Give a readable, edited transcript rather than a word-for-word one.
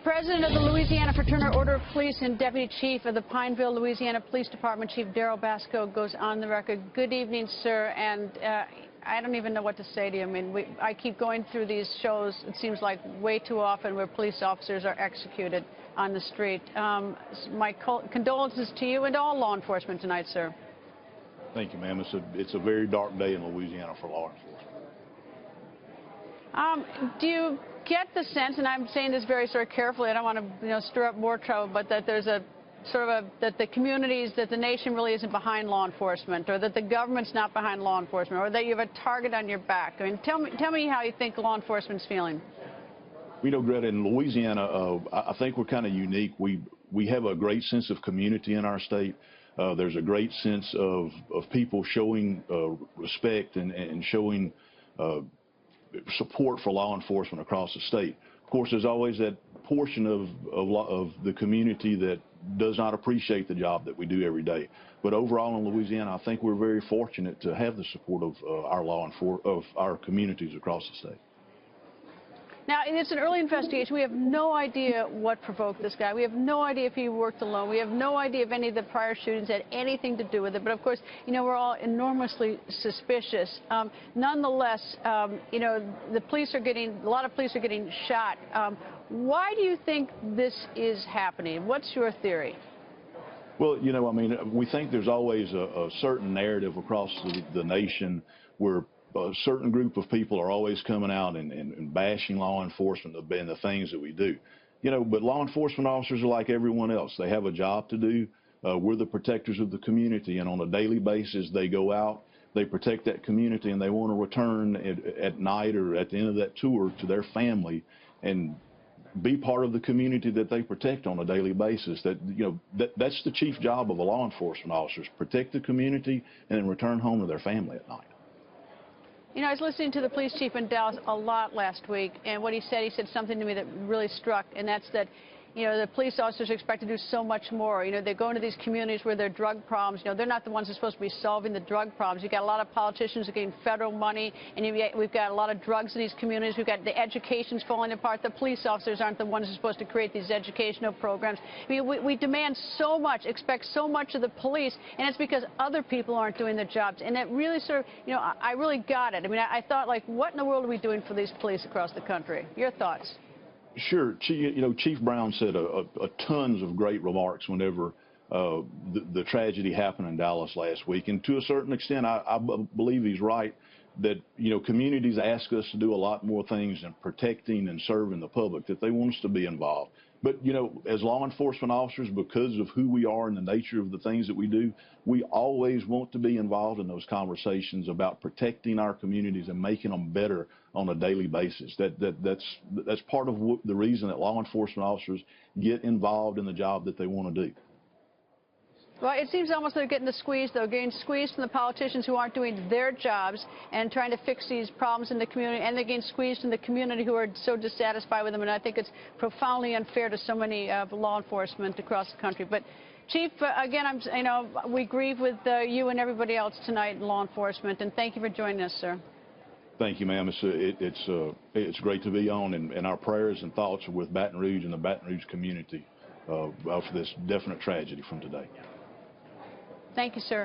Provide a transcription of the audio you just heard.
President of the Louisiana Fraternal Order of Police and Deputy Chief of the Pineville, Louisiana Police Department, Chief Darrell Basco, goes on the record. Good evening, sir, and I don't even know what to say to you. I mean, I keep going through these shows, it seems like way too often, where police officers are executed on the street. My condolences to you and to all law enforcement tonight, sir. Thank you, ma'am. It's a very dark day in Louisiana for law enforcement. Do you get the sense, and I'm saying this very sort of carefully, I don't want to stir up more trouble, but that there's a sort of that the communities, that the nation really isn't behind law enforcement, or that the government's not behind law enforcement, or that you have a target on your back? I mean, tell me how you think law enforcement's feeling. You know, Greta, in Louisiana, I think we're kind of unique. We have a great sense of community in our state. There's a great sense of people showing respect and showing support for law enforcement across the state. Of course, there's always that portion of the community that does not appreciate the job that we do every day. But overall in Louisiana, I think we're very fortunate to have the support of our communities across the state. Now, it's an early investigation. We have no idea what provoked this guy. We have no idea if he worked alone. We have no idea if any of the prior shootings had anything to do with it. But, of course, we're all enormously suspicious. Nonetheless, a lot of police are getting shot. Why do you think this is happening? What's your theory? Well, I mean, we think there's always a certain narrative across the nation where a certain group of people are always coming out and bashing law enforcement and the things that we do. But law enforcement officers are like everyone else. They have a job to do. We're the protectors of the community, and on a daily basis they go out, they protect that community, and they want to return at night or at the end of that tour to their family and be part of the community that they protect on a daily basis. That's the chief job of a law enforcement officer, is protect the community and then return home to their family at night. I was listening to the police chief in Dallas a lot last week, and what he said something to me that really struck, and that's that, the police officers are expected to do so much more. They go into these communities where there are drug problems. They're not the ones who are supposed to be solving the drug problems. You've got a lot of politicians who are getting federal money, and we've got a lot of drugs in these communities. We've got the education's falling apart. The police officers aren't the ones who are supposed to create these educational programs. I mean, we demand so much, expect so much of the police, and it's because other people aren't doing their jobs. And it really sort of, I really got it. I mean, I thought, like, what in the world are we doing for these police across the country? Your thoughts? Sure. Chief Brown said tons of great remarks whenever the tragedy happened in Dallas last week. And to a certain extent, I believe he's right that, communities ask us to do a lot more things in protecting and serving the public, that they want us to be involved. But, as law enforcement officers, because of who we are and the nature of the things that we do, we always want to be involved in those conversations about protecting our communities and making them better on a daily basis. That's part of the reason that law enforcement officers get involved in the job that they want to do. Well, it seems almost they're getting the squeeze, though, getting squeezed from the politicians who aren't doing their jobs and trying to fix these problems in the community, and they're getting squeezed from the community who are so dissatisfied with them. And I think it's profoundly unfair to so many law enforcement across the country. But, Chief, again, we grieve with you and everybody else tonight in law enforcement, and thank you for joining us, sir. Thank you, ma'am. It's great to be on, and our prayers and thoughts are with Baton Rouge and the Baton Rouge community for this definite tragedy from today. Thank you, sir.